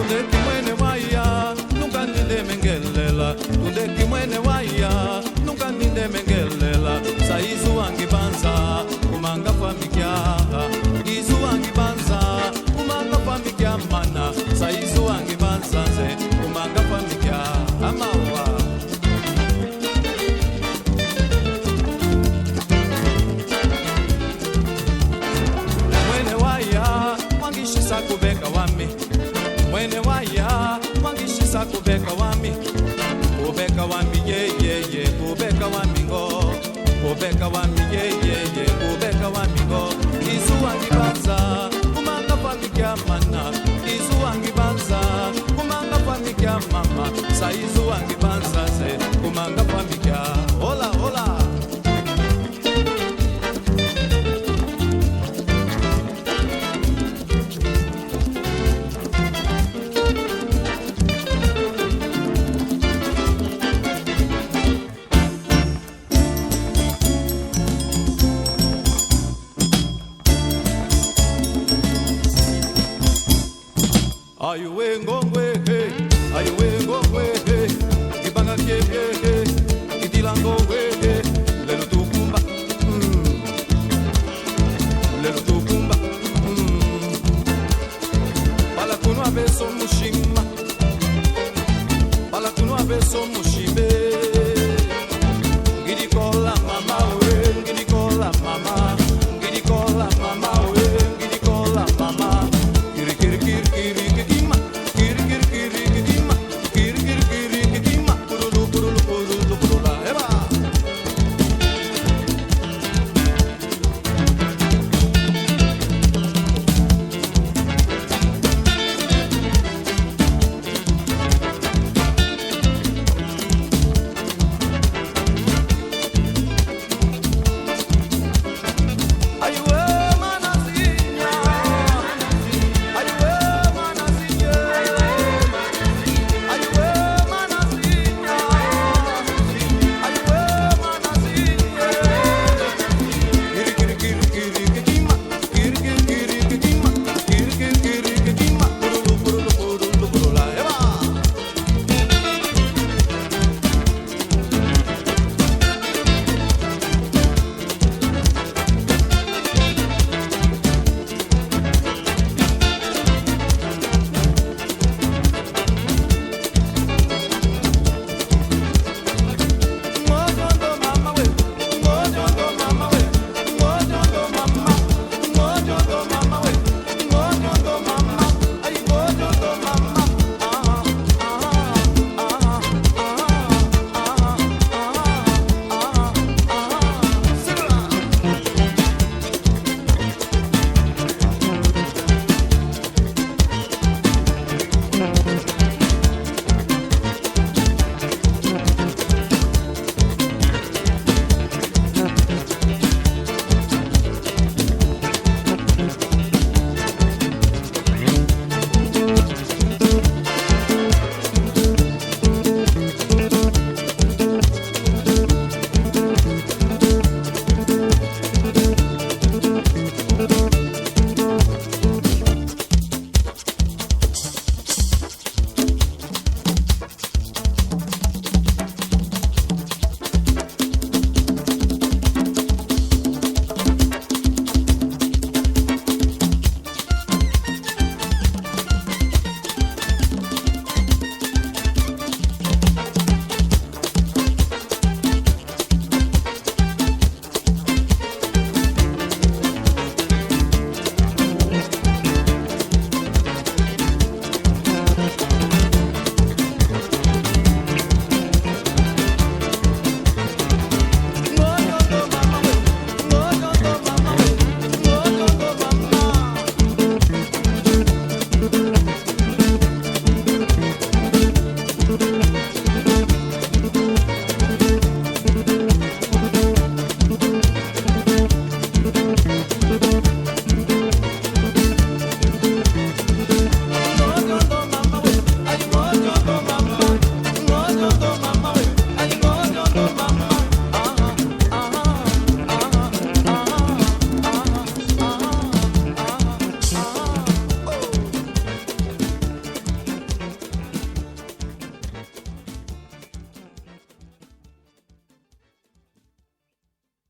tunde kimwene waya nunca ninde mengelela tunde kimwene waya nunca ninde mengelela saizu wangibanza kumanga famikya izu wangibanza kumanga famikya mana saizu wangibanza ze kumanga famikya amawa mwene waya wangishisa kubeka wami mwene waya wangishisa kubeka wami ye ye ye kubeka wami ngo kubeka wami ye ye ye kubeka wami ngo izu wangibanza kumanga famikya mana izu wangibanza kumanga famikya mama saizu wangibanza ze kumanga famikya hola hola ayuwe ngongwe kibanga kye kidilango lelo tukumba pala kunwa beso mushima pala kunwa beso